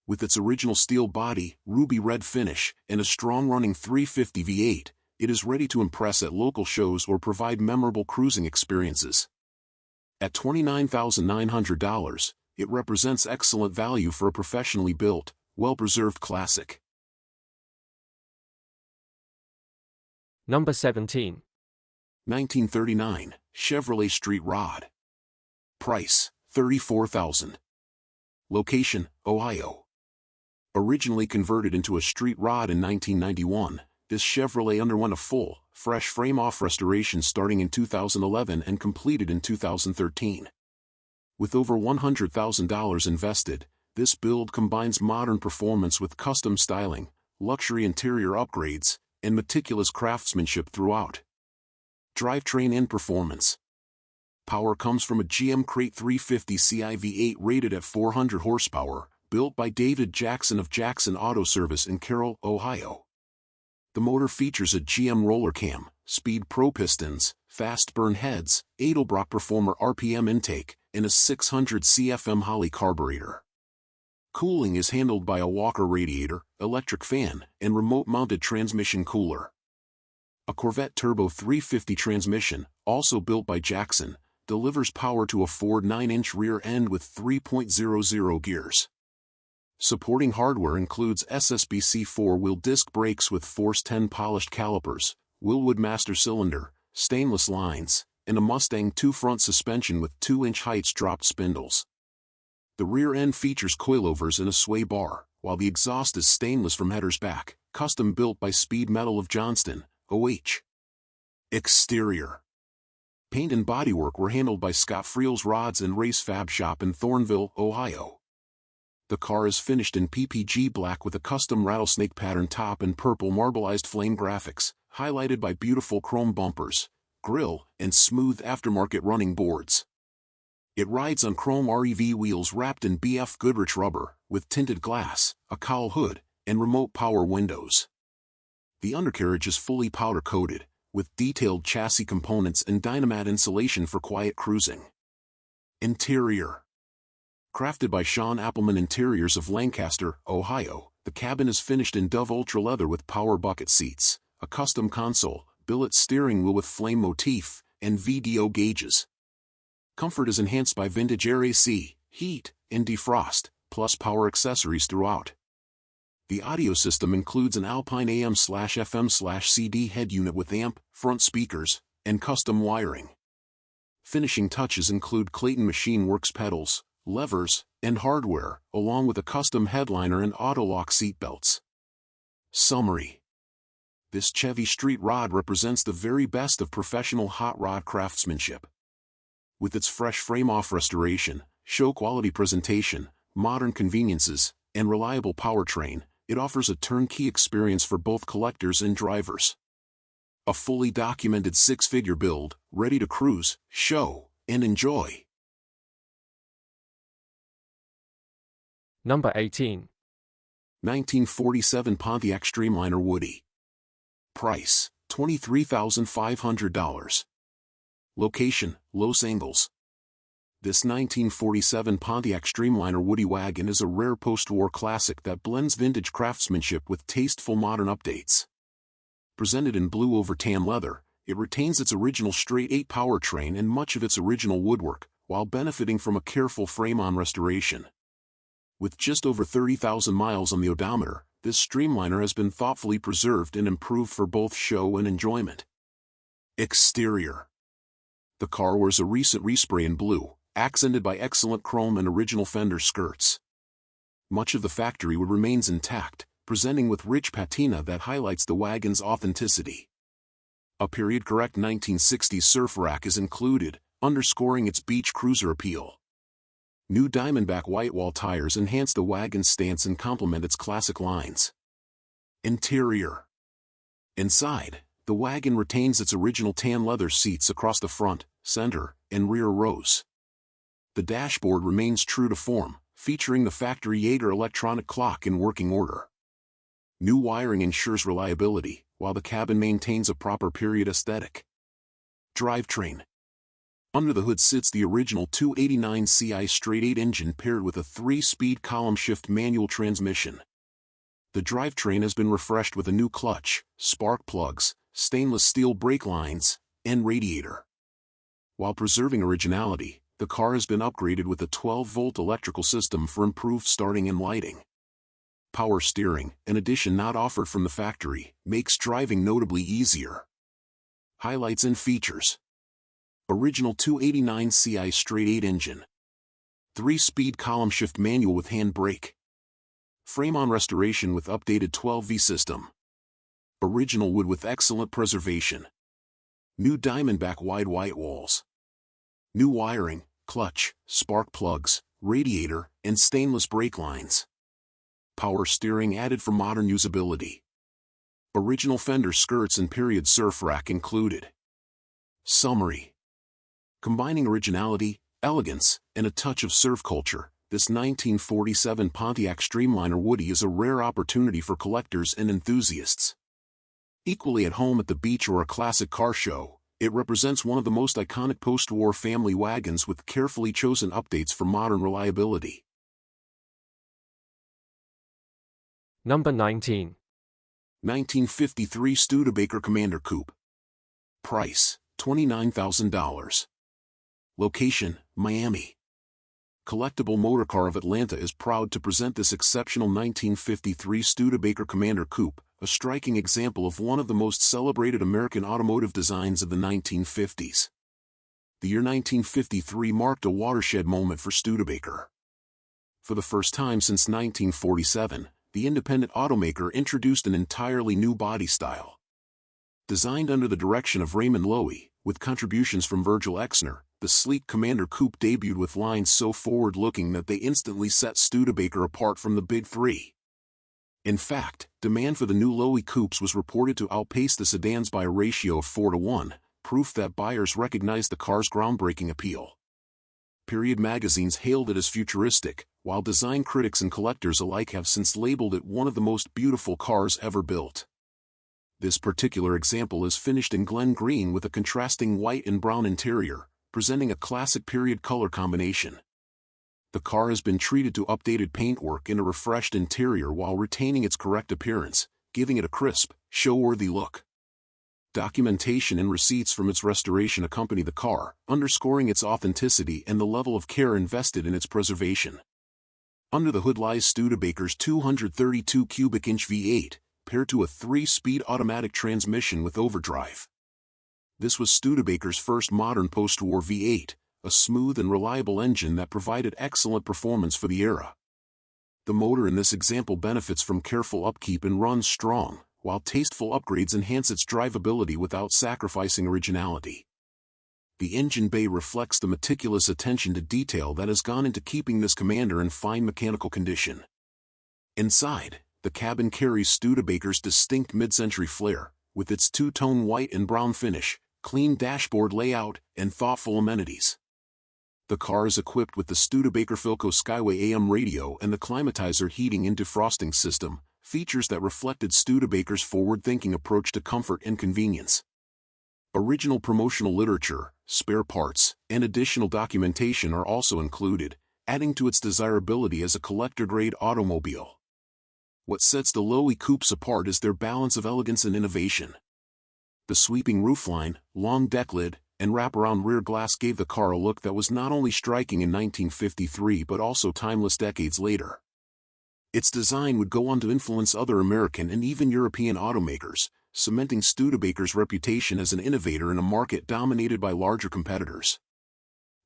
Speaker 3: With its original steel body, ruby red finish, and a strong-running 350 V8, it is ready to impress at local shows or provide memorable cruising experiences. At $29,900, it represents excellent value for a professionally built, well-preserved classic.
Speaker 2: Number 17.
Speaker 3: 1939 Chevrolet Street Rod. Price, $34,000. Location, Ohio. Originally converted into a street rod in 1991, this Chevrolet underwent a full, fresh frame-off restoration starting in 2011 and completed in 2013. With over $100,000 invested, this build combines modern performance with custom styling, luxury interior upgrades, and meticulous craftsmanship throughout. Drivetrain and performance. Power comes from a GM Crate 350 Ci V8 rated at 400 horsepower, built by David Jackson of Jackson Auto Service in Carroll, Ohio. The motor features a GM roller cam, Speed Pro pistons, fast burn heads, Edelbrock Performer RPM intake, and a 600 CFM Holley carburetor. Cooling is handled by a Walker radiator, electric fan, and remote-mounted transmission cooler. A Corvette Turbo 350 transmission, also built by Jackson, delivers power to a Ford 9-inch rear end with 3.00 gears. Supporting hardware includes SSBC 4-wheel disc brakes with Force 10 polished calipers, Wilwood master cylinder, stainless lines, and a Mustang 2 front suspension with 2-inch heights dropped spindles. The rear end features coilovers and a sway bar, while the exhaust is stainless from headers back, custom built by Speed Metal of Johnston, OH. Exterior. Paint and bodywork were handled by Scott Friel's Rods and Race Fab Shop in Thornville, Ohio. The car is finished in PPG black with a custom rattlesnake pattern top and purple marbleized flame graphics, highlighted by beautiful chrome bumpers, grille, and smooth aftermarket running boards. It rides on chrome REV wheels wrapped in BF Goodrich rubber, with tinted glass, a cowl hood, and remote power windows. The undercarriage is fully powder-coated, with detailed chassis components and Dynamat insulation for quiet cruising. Interior. Crafted by Sean Appleman Interiors of Lancaster, Ohio, the cabin is finished in Dove Ultra leather with power bucket seats, a custom console, billet steering wheel with flame motif, and VDO gauges. Comfort is enhanced by vintage air AC, heat, and defrost, plus power accessories throughout. The audio system includes an Alpine AM/FM/CD head unit with amp, front speakers, and custom wiring. Finishing touches include Clayton Machine Works pedals, levers, and hardware, along with a custom headliner and auto-lock seatbelts. Summary. This Chevy Street Rod represents the very best of professional hot rod craftsmanship. With its fresh frame-off restoration, show-quality presentation, modern conveniences, and reliable powertrain, it offers a turnkey experience for both collectors and drivers. A fully documented six-figure build, ready to cruise, show, and enjoy.
Speaker 2: Number 18.
Speaker 3: 1947 Pontiac Streamliner Woody. Price, $23,500. Location, Los Angeles. This 1947 Pontiac Streamliner Woody wagon is a rare post-war classic that blends vintage craftsmanship with tasteful modern updates. Presented in blue over tan leather, it retains its original straight-eight powertrain and much of its original woodwork, while benefiting from a careful frame-on restoration. With just over 30,000 miles on the odometer, this Streamliner has been thoughtfully preserved and improved for both show and enjoyment. Exterior. The car wears a recent respray in blue, accented by excellent chrome and original fender skirts. Much of the factory wood remains intact, presenting with rich patina that highlights the wagon's authenticity. A period-correct 1960s surf rack is included, underscoring its beach cruiser appeal. New Diamondback whitewall tires enhance the wagon's stance and complement its classic lines. Interior. Inside, the wagon retains its original tan leather seats across the front, center, and rear rows. The dashboard remains true to form, featuring the factory Jaeger electronic clock in working order. New wiring ensures reliability, while the cabin maintains a proper period aesthetic. Drivetrain. Under the hood sits the original 289 Ci straight-eight engine paired with a 3-speed column-shift manual transmission. The drivetrain has been refreshed with a new clutch, spark plugs, stainless steel brake lines, and radiator. While preserving originality, the car has been upgraded with a 12-volt electrical system for improved starting and lighting. Power steering, an addition not offered from the factory, makes driving notably easier. Highlights and features. Original 289 CI straight 8 engine. 3-speed column shift manual with hand brake. Frame-on restoration with updated 12V system. Original wood with excellent preservation. New Diamondback wide white walls. New wiring, clutch, spark plugs, radiator, and stainless brake lines. Power steering added for modern usability. Original fender skirts and period surf rack included. Summary. Combining originality, elegance, and a touch of surf culture, this 1947 Pontiac Streamliner Woody is a rare opportunity for collectors and enthusiasts. Equally at home at the beach or a classic car show, it represents one of the most iconic post-war family wagons with carefully chosen updates for modern reliability.
Speaker 2: Number 19.
Speaker 3: 1953 Studebaker Commander Coupe. Price, $29,000. Location, Miami. Collectible Motorcar of Atlanta is proud to present this exceptional 1953 Studebaker Commander Coupe, a striking example of one of the most celebrated American automotive designs of the 1950s. The year 1953 marked a watershed moment for Studebaker. For the first time since 1947, the independent automaker introduced an entirely new body style. Designed under the direction of Raymond Loewy, with contributions from Virgil Exner, the sleek Commander Coupe debuted with lines so forward-looking that they instantly set Studebaker apart from the Big Three. In fact, demand for the new Loewy coupes was reported to outpace the sedans by a ratio of 4-to-1, proof that buyers recognized the car's groundbreaking appeal. Period magazines hailed it as futuristic, while design critics and collectors alike have since labeled it one of the most beautiful cars ever built. This particular example is finished in Glen Green with a contrasting white and brown interior, presenting a classic period color combination. The car has been treated to updated paintwork and a refreshed interior while retaining its correct appearance, giving it a crisp, show-worthy look. Documentation and receipts from its restoration accompany the car, underscoring its authenticity and the level of care invested in its preservation. Under the hood lies Studebaker's 232 cubic inch V8, paired to a 3-speed automatic transmission with overdrive. This was Studebaker's first modern post-war V8, a smooth and reliable engine that provided excellent performance for the era. The motor in this example benefits from careful upkeep and runs strong, while tasteful upgrades enhance its drivability without sacrificing originality. The engine bay reflects the meticulous attention to detail that has gone into keeping this Commander in fine mechanical condition. Inside, the cabin carries Studebaker's distinct mid-century flair, with its two-tone white and brown finish, clean dashboard layout, and thoughtful amenities. The car is equipped with the Studebaker Philco Skyway AM radio and the climatizer heating and defrosting system, features that reflected Studebaker's forward-thinking approach to comfort and convenience. Original promotional literature, spare parts, and additional documentation are also included, adding to its desirability as a collector-grade automobile. What sets the Loewy coupes apart is their balance of elegance and innovation. The sweeping roofline, long deck lid, and wraparound rear glass gave the car a look that was not only striking in 1953 but also timeless decades later. Its design would go on to influence other American and even European automakers, cementing Studebaker's reputation as an innovator in a market dominated by larger competitors.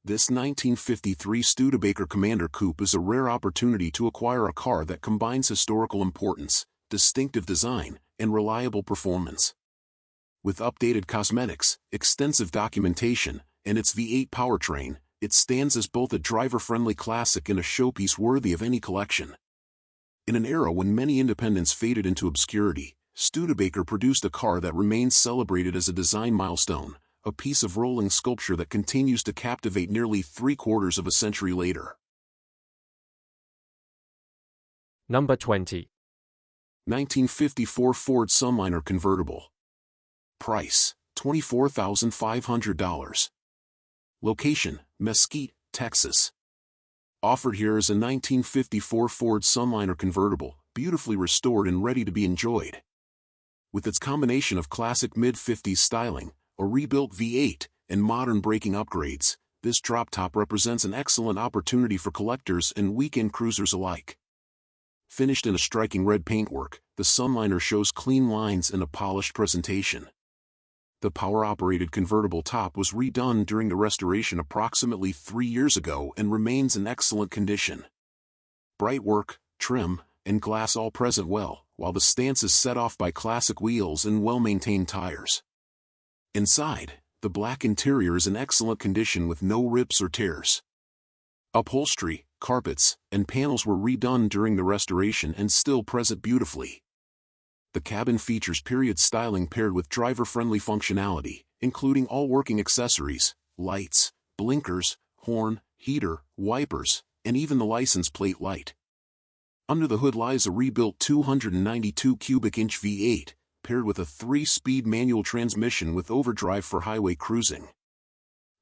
Speaker 3: This 1953 Studebaker Commander Coupe is a rare opportunity to acquire a car that combines historical importance, distinctive design, and reliable performance. With updated cosmetics, extensive documentation, and its V8 powertrain, it stands as both a driver-friendly classic and a showpiece worthy of any collection. In an era when many independents faded into obscurity, Studebaker produced a car that remains celebrated as a design milestone, a piece of rolling sculpture that continues to captivate nearly 3/4 of a century later.
Speaker 2: Number 20.
Speaker 3: 1954 Ford Sunliner convertible. Price, $24,500. Location, Mesquite, Texas. Offered here is a 1954 Ford Sunliner convertible, beautifully restored and ready to be enjoyed. With its combination of classic mid-50s styling, a rebuilt V8, and modern braking upgrades, this drop-top represents an excellent opportunity for collectors and weekend cruisers alike. Finished in a striking red paintwork, the Sunliner shows clean lines and a polished presentation. The power-operated convertible top was redone during the restoration approximately 3 years ago and remains in excellent condition. Bright work, trim, and glass all present well, while the stance is set off by classic wheels and well-maintained tires. Inside, the black interior is in excellent condition with no rips or tears. Upholstery, carpets, and panels were redone during the restoration and still present beautifully. The cabin features period styling paired with driver-friendly functionality, including all working accessories, lights, blinkers, horn, heater, wipers, and even the license plate light. Under the hood lies a rebuilt 292 cubic inch V8, paired with a 3-speed manual transmission with overdrive for highway cruising.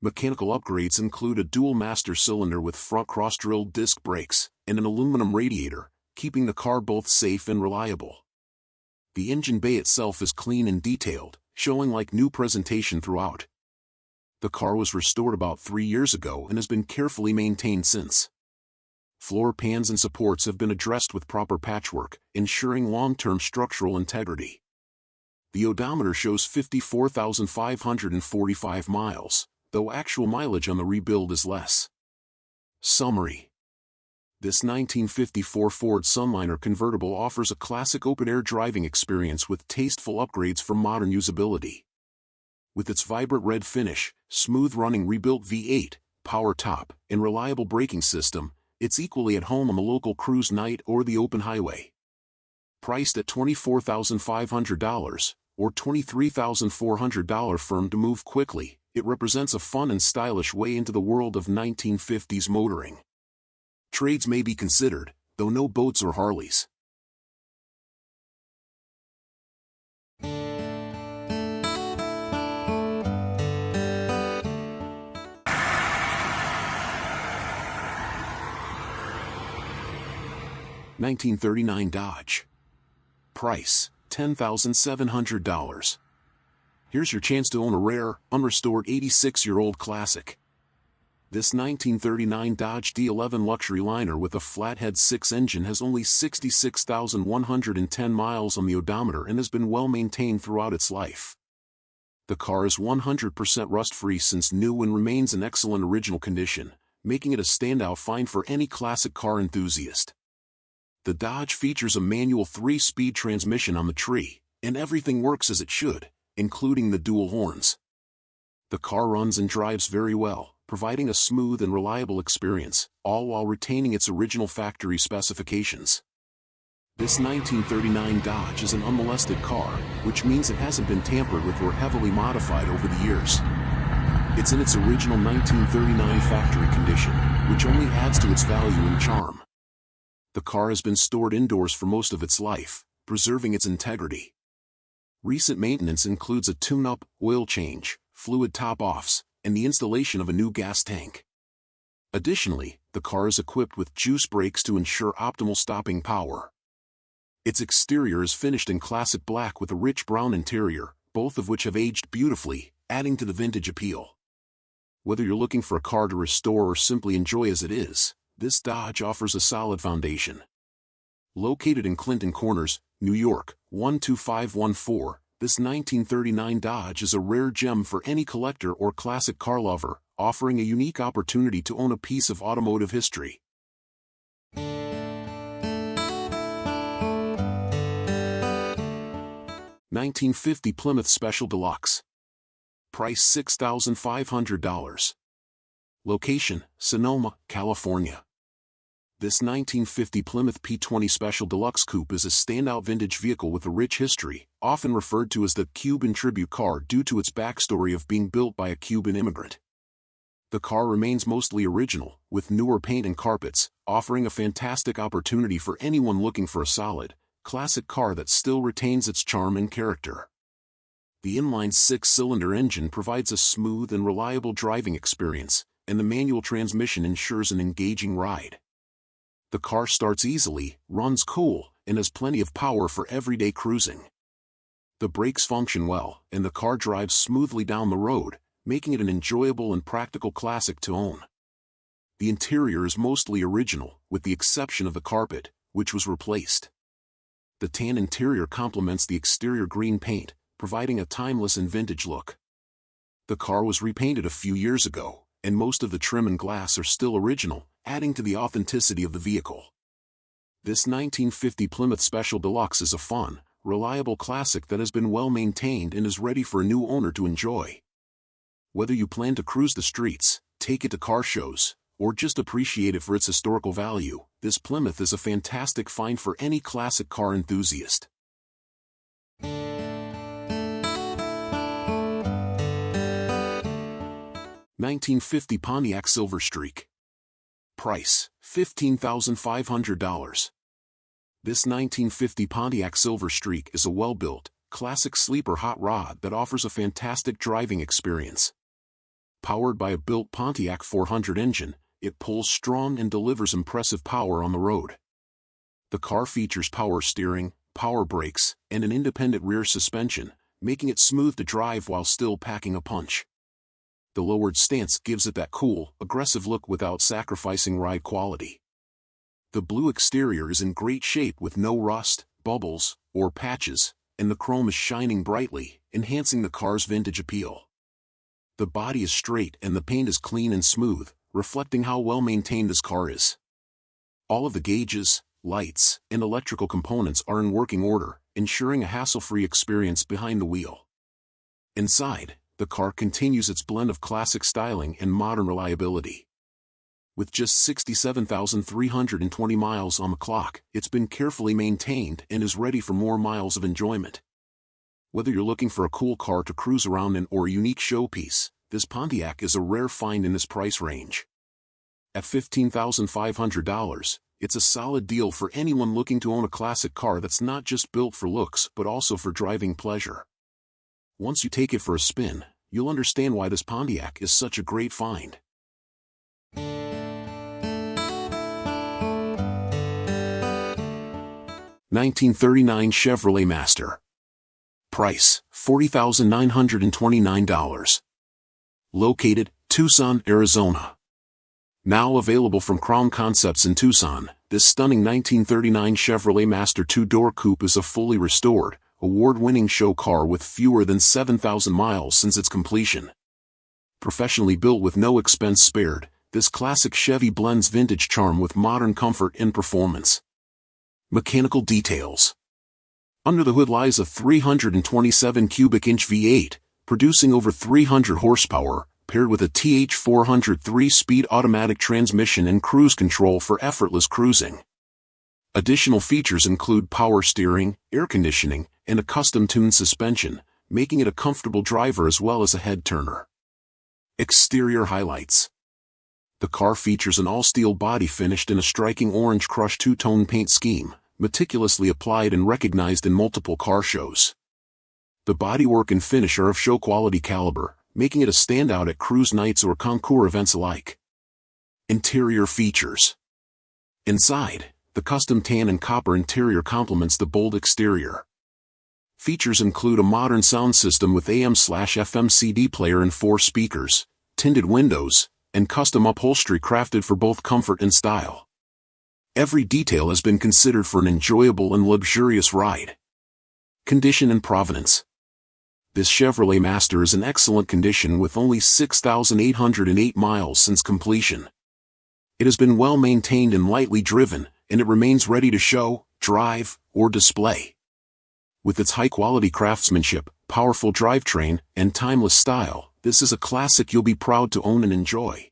Speaker 3: Mechanical upgrades include a dual master cylinder with front cross-drilled disc brakes, and an aluminum radiator, keeping the car both safe and reliable. The engine bay itself is clean and detailed, showing like new presentation throughout. The car was restored about 3 years ago and has been carefully maintained since. Floor pans and supports have been addressed with proper patchwork, ensuring long-term structural integrity. The odometer shows 54,545 miles, though actual mileage on the rebuild is less. Summary: this 1954 Ford Sunliner convertible offers a classic open-air driving experience with tasteful upgrades for modern usability. With its vibrant red finish, smooth-running rebuilt V8, power top, and reliable braking system, it's equally at home on the local cruise night or the open highway. Priced at $24,500, or $23,400 firm to move quickly, it represents a fun and stylish way into the world of 1950s motoring. Trades may be considered, though no boats or Harleys. $1939 Dodge. Price, $10,700. Here's your chance to own a rare, unrestored 86-year-old classic. This 1939 Dodge D11 luxury liner with a flathead 6 engine has only 66,110 miles on the odometer and has been well maintained throughout its life. The car is 100% rust-free since new and remains in excellent original condition, making it a standout find for any classic car enthusiast. The Dodge features a manual 3-speed transmission on the tree, and everything works as it should, including the dual horns. The car runs and drives very well, providing a smooth and reliable experience, all while retaining its original factory specifications. This 1939 Dodge is an unmolested car, which means it hasn't been tampered with or heavily modified over the years. It's in its original 1939 factory condition, which only adds to its value and charm. The car has been stored indoors for most of its life, preserving its integrity. Recent maintenance includes a tune-up, oil change, fluid top-offs, and the installation of a new gas tank. Additionally, the car is equipped with juice brakes to ensure optimal stopping power. Its exterior is finished in classic black with a rich brown interior, both of which have aged beautifully, adding to the vintage appeal. Whether you're looking for a car to restore or simply enjoy as it is, this Dodge offers a solid foundation. Located in Clinton Corners, New York, 12514, this 1939 Dodge is a rare gem for any collector or classic car lover, offering a unique opportunity to own a piece of automotive history. $1950 Plymouth Special Deluxe. Price $6,500. Location, Sonoma, California. This 1950 Plymouth P20 Special Deluxe Coupe is a standout vintage vehicle with a rich history, often referred to as the Cuban tribute car due to its backstory of being built by a Cuban immigrant. The car remains mostly original, with newer paint and carpets, offering a fantastic opportunity for anyone looking for a solid, classic car that still retains its charm and character. The inline 6-cylinder engine provides a smooth and reliable driving experience, and the manual transmission ensures an engaging ride. The car starts easily, runs cool, and has plenty of power for everyday cruising. The brakes function well, and the car drives smoothly down the road, making it an enjoyable and practical classic to own. The interior is mostly original, with the exception of the carpet, which was replaced. The tan interior complements the exterior green paint, providing a timeless and vintage look. The car was repainted a few years ago, and most of the trim and glass are still original, adding to the authenticity of the vehicle. This 1950 Plymouth Special Deluxe is a fun, reliable classic that has been well maintained and is ready for a new owner to enjoy. Whether you plan to cruise the streets, take it to car shows, or just appreciate it for its historical value, this Plymouth is a fantastic find for any classic car enthusiast. 1950 Pontiac Silver Streak. Price, $15,500. This 1950 Pontiac Silver Streak is a well-built, classic sleeper hot rod that offers a fantastic driving experience. Powered by a built Pontiac 400 engine, it pulls strong and delivers impressive power on the road. The car features power steering, power brakes, and an independent rear suspension, making it smooth to drive while still packing a punch. The lowered stance gives it that cool, aggressive look without sacrificing ride quality. The blue exterior is in great shape with no rust, bubbles, or patches, and the chrome is shining brightly, enhancing the car's vintage appeal. The body is straight and the paint is clean and smooth, reflecting how well maintained this car is. All of the gauges, lights, and electrical components are in working order, ensuring a hassle-free experience behind the wheel. Inside, the car continues its blend of classic styling and modern reliability. With just 67,320 miles on the clock, it's been carefully maintained and is ready for more miles of enjoyment. Whether you're looking for a cool car to cruise around in or a unique showpiece, this Pontiac is a rare find in this price range. At $15,500, it's a solid deal for anyone looking to own a classic car that's not just built for looks but also for driving pleasure. Once you take it for a spin, you'll understand why this Pontiac is such a great find. 1939 Chevrolet Master. Price, $40,929. Located, Tucson, Arizona. Now available from Crown Concepts in Tucson, this stunning 1939 Chevrolet Master two-door coupe is a fully restored, award-winning show car with fewer than 7,000 miles since its completion. Professionally built with no expense spared, this classic Chevy blends vintage charm with modern comfort and performance. Mechanical details. Under the hood lies a 327 cubic inch V8, producing over 300 horsepower, paired with a TH400 3-speed automatic transmission and cruise control for effortless cruising. Additional features include power steering, air conditioning, and a custom-tuned suspension, making it a comfortable driver as well as a head-turner. Exterior highlights. The car features an all-steel body finished in a striking orange crushed two-tone paint scheme, meticulously applied and recognized in multiple car shows. The bodywork and finish are of show-quality caliber, making it a standout at cruise nights or concours events alike. Interior features. Inside, the custom tan and copper interior complements the bold exterior. Features include a modern sound system with AM/FM CD player and 4 speakers, tinted windows, and custom upholstery crafted for both comfort and style. Every detail has been considered for an enjoyable and luxurious ride. Condition and provenance. This Chevrolet Master is in excellent condition with only 6,808 miles since completion. It has been well maintained and lightly driven, and it remains ready to show, drive, or display. With its high-quality craftsmanship, powerful drivetrain, and timeless style, this is a classic you'll be proud to own and enjoy.